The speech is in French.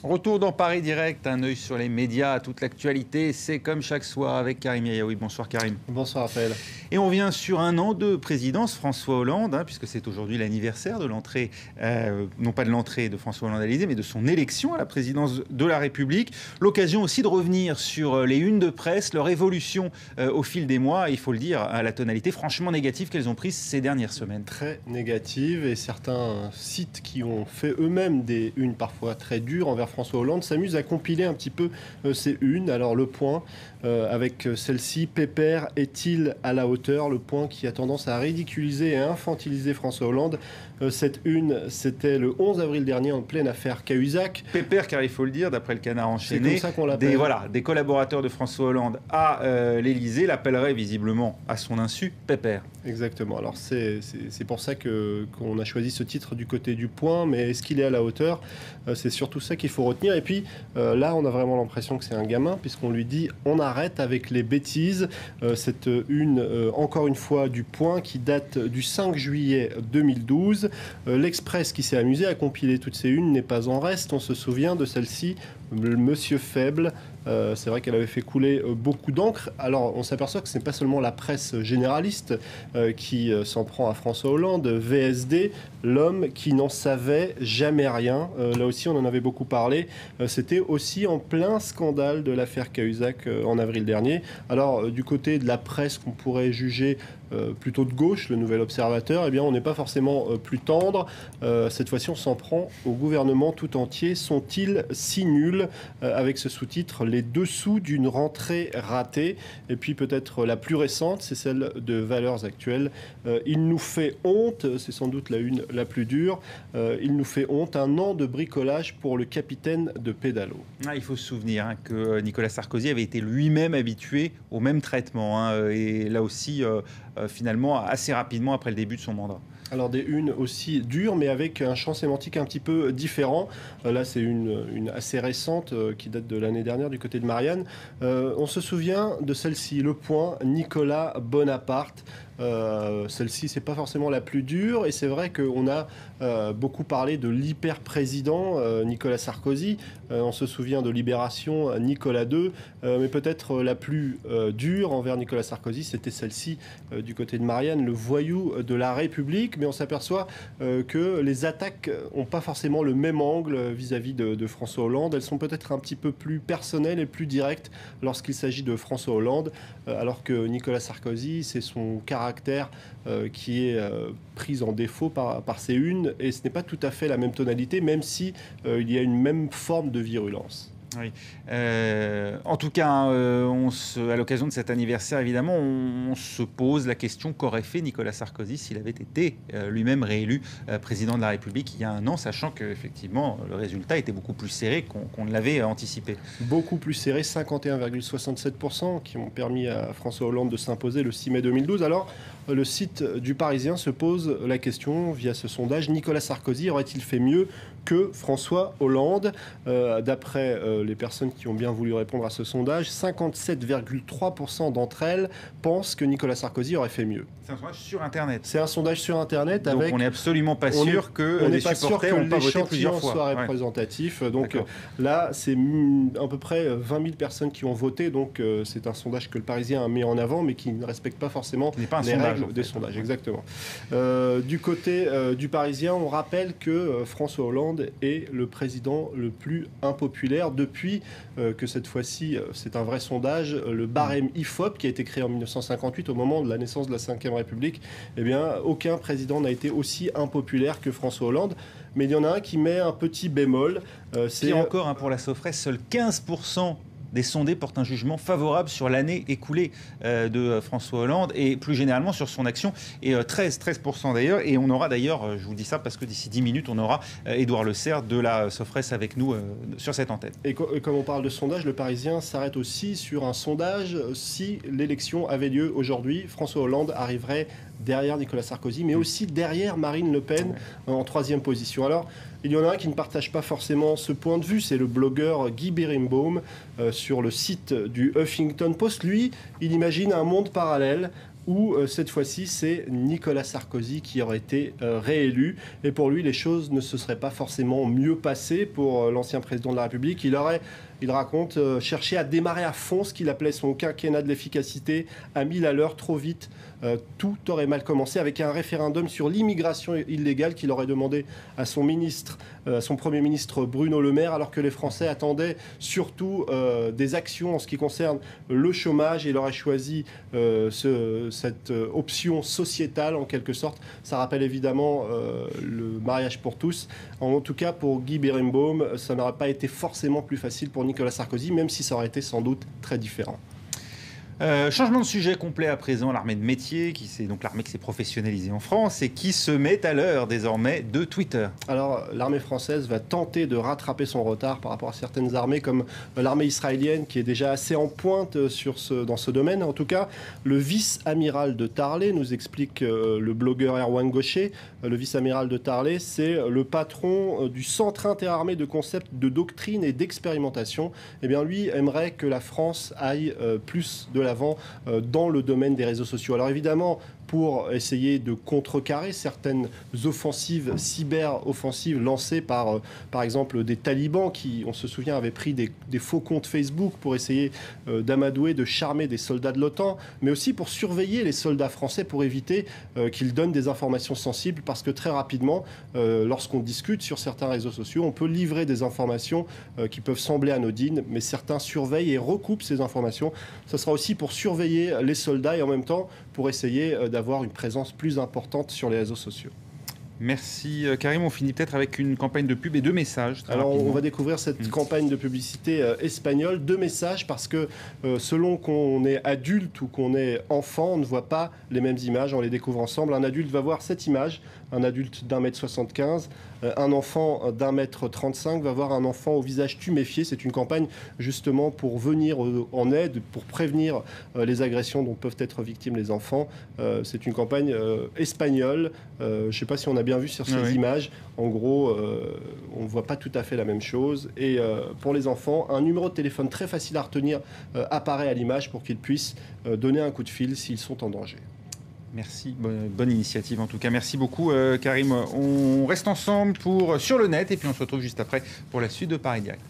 Retour dans Paris Direct, un œil sur les médias, toute l'actualité, c'est comme chaque soir avec Karim Yaoui. Bonsoir Karim. Bonsoir Raphaël. Et on vient sur un an de présidence François Hollande, puisque c'est aujourd'hui l'anniversaire de l'entrée, non pas de l'entrée de François Hollande à l'Élysée, mais de son élection à la présidence de la République. L'occasion aussi de revenir sur les unes de presse, leur évolution au fil des mois, il faut le dire, à la tonalité franchement négative qu'elles ont prise ces dernières semaines. Très négative, et certains sites qui ont fait eux-mêmes des unes parfois très dures envers François Hollande s'amusent à compiler un petit peu ces unes. Alors Le Point, avec celle-ci, Pépère est-il à la hauteur? Le Point qui a tendance à ridiculiser et à infantiliser François Hollande. Cette une, c'était le 11 avril dernier en pleine affaire Cahuzac. Pépère, car il faut le dire, d'après le Canard enchaîné, c'est comme ça qu'on l'appelle. Des collaborateurs de François Hollande à l'Élysée l'appelleraient visiblement à son insu Pépère. Exactement. Alors c'est pour ça qu'on a choisi ce titre du côté du Point, mais est-ce qu'il est à la hauteur? C'est surtout ça qu'il faut retenir. Et puis là, on a vraiment l'impression que c'est un gamin, puisqu'on lui dit on arrête avec les bêtises. Cette une, encore une fois, du Point qui date du 5 juillet 2012. L'Express qui s'est amusé à compiler toutes ces unes n'est pas en reste. On se souvient de celle-ci, le Monsieur Faible. C'est vrai qu'elle avait fait couler beaucoup d'encre. Alors, on s'aperçoit que ce n'est pas seulement la presse généraliste qui s'en prend à François Hollande. VSD, l'homme qui n'en savait jamais rien. Là aussi, on en avait beaucoup parlé. C'était aussi en plein scandale de l'affaire Cahuzac en avril dernier. Alors, du côté de la presse qu'on pourrait juger plutôt de gauche, le Nouvel Observateur, eh bien, on n'est pas forcément plus tendre. Cette fois-ci, on s'en prend au gouvernement tout entier. Sont-ils si nuls? Avec ce sous-titre, les dessous d'une rentrée ratée. Et puis peut-être la plus récente, c'est celle de Valeurs Actuelles. Il nous fait honte, c'est sans doute la une la plus dure, il nous fait honte, un an de bricolage pour le capitaine de pédalo. Il faut se souvenir que Nicolas Sarkozy avait été lui-même habitué au même traitement. Et là aussi, finalement, assez rapidement après le début de son mandat. Alors des unes aussi dures, mais avec un champ sémantique un petit peu différent. Là, c'est une assez récente qui date de l'année dernière du côté de Marianne. On se souvient de celle-ci, Le Point, Nicolas Bonaparte. Celle-ci, c'est pas forcément la plus dure, et c'est vrai qu'on a beaucoup parlé de l'hyper-président Nicolas Sarkozy. On se souvient de Libération, Nicolas II, mais peut-être la plus dure envers Nicolas Sarkozy, c'était celle-ci du côté de Marianne, le voyou de la République. Mais on s'aperçoit que les attaques n'ont pas forcément le même angle vis-à-vis de François Hollande. Elles sont peut-être un petit peu plus personnelles et plus directes lorsqu'il s'agit de François Hollande, alors que Nicolas Sarkozy, c'est son caractère qui est pris en défaut par ces unes, et ce n'est pas tout à fait la même tonalité, même si il y a une même forme de virulence. Oui. En tout cas, à l'occasion de cet anniversaire, évidemment, on se pose la question qu'aurait fait Nicolas Sarkozy s'il avait été lui-même réélu président de la République il y a un an, sachant qu'effectivement, le résultat était beaucoup plus serré qu'on ne l'avait anticipé. Beaucoup plus serré, 51,67%, qui ont permis à François Hollande de s'imposer le 6 mai 2012. Alors, le site du Parisien se pose la question, via ce sondage, Nicolas Sarkozy aurait-il fait mieux que François Hollande? D'après les personnes qui ont bien voulu répondre à ce sondage, 57,3% d'entre elles pensent que Nicolas Sarkozy aurait fait mieux. C'est un sondage sur Internet. C'est un sondage sur Internet. Donc avec... on n'est absolument pas sûr que les supporters n'ont pas voté plusieurs fois. Soit représentatif. Donc là, c'est à peu près 20 000 personnes qui ont voté. Donc c'est un sondage que le Parisien a mis en avant, mais qui ne respecte pas forcément les règles des sondages. Exactement. Du côté du Parisien, on rappelle que François Hollande est le président le plus impopulaire depuis que cette fois-ci, c'est un vrai sondage, le barème IFOP qui a été créé en 1958 au moment de la naissance de la Ve République. Eh bien, aucun président n'a été aussi impopulaire que François Hollande. Mais il y en a un qui met un petit bémol. C'est encore pour la Sofres, seuls 15% des sondés portent un jugement favorable sur l'année écoulée de François Hollande et plus généralement sur son action, et 13% d'ailleurs. Et on aura d'ailleurs, je vous dis ça parce que d'ici 10 minutes, on aura Édouard Le Serre de la Sofres avec nous sur cette antenne. Et comme on parle de sondage, le Parisien s'arrête aussi sur un sondage. Si l'élection avait lieu aujourd'hui, François Hollande arriverait derrière Nicolas Sarkozy, mais aussi derrière Marine Le Pen en troisième position. Alors, il y en a un qui ne partage pas forcément ce point de vue, c'est le blogueur Guy Berimbaum sur le site du Huffington Post. Lui, il imagine un monde parallèle où cette fois-ci c'est Nicolas Sarkozy qui aurait été réélu. Et pour lui, les choses ne se seraient pas forcément mieux passées pour l'ancien président de la République. Il raconte chercher à démarrer à fond ce qu'il appelait son quinquennat de l'efficacité à 1000 à l'heure, trop vite. Tout aurait mal commencé avec un référendum sur l'immigration illégale qu'il aurait demandé à son Premier ministre Bruno Le Maire, alors que les Français attendaient surtout des actions en ce qui concerne le chômage. Il aurait choisi cette option sociétale en quelque sorte. Ça rappelle évidemment le mariage pour tous. En tout cas, pour Guy Berenbaum, ça n'aurait pas été forcément plus facile pour Nicolas Sarkozy, même si ça aurait été sans doute très différent. Changement de sujet complet à présent, l'armée de métier, donc l'armée qui s'est professionnalisée en France et qui se met à l'heure désormais de Twitter. Alors l'armée française va tenter de rattraper son retard par rapport à certaines armées comme l'armée israélienne qui est déjà assez en pointe dans ce domaine. En tout cas, le vice-amiral de Tarlé, nous explique le blogueur Erwan Gaucher, le vice-amiral de Tarlé, c'est le patron du centre interarmé de concepts de doctrine et d'expérimentation. Eh bien lui aimerait que la France aille plus de l'avant dans le domaine des réseaux sociaux. Alors évidemment, pour essayer de contrecarrer certaines offensives, cyber-offensives lancées par exemple des talibans qui, on se souvient, avaient pris des faux comptes Facebook pour essayer d'amadouer, de charmer des soldats de l'OTAN, mais aussi pour surveiller les soldats français pour éviter qu'ils donnent des informations sensibles, parce que très rapidement, lorsqu'on discute sur certains réseaux sociaux, on peut livrer des informations qui peuvent sembler anodines, mais certains surveillent et recoupent ces informations. Ce sera aussi pour surveiller les soldats et en même temps pour essayer d'avoir une présence plus importante sur les réseaux sociaux. Merci Karim. On finit peut-être avec une campagne de pub et 2 messages. Alors on va découvrir cette campagne de publicité espagnole. 2 messages parce que selon qu'on est adulte ou qu'on est enfant, on ne voit pas les mêmes images. On les découvre ensemble. Un adulte va voir cette image, un adulte d'1m75. Un enfant d'1m35 va voir un enfant au visage tuméfié. C'est une campagne justement pour venir en aide, pour prévenir les agressions dont peuvent être victimes les enfants. C'est une campagne espagnole. Je ne sais pas si on a bien vu sur ces images. En gros, on ne voit pas tout à fait la même chose. Et pour les enfants, un numéro de téléphone très facile à retenir apparaît à l'image pour qu'ils puissent donner un coup de fil s'ils sont en danger. Merci, bonne initiative en tout cas. Merci beaucoup Karim. On reste ensemble sur le net et puis on se retrouve juste après pour la suite de Paris Direct.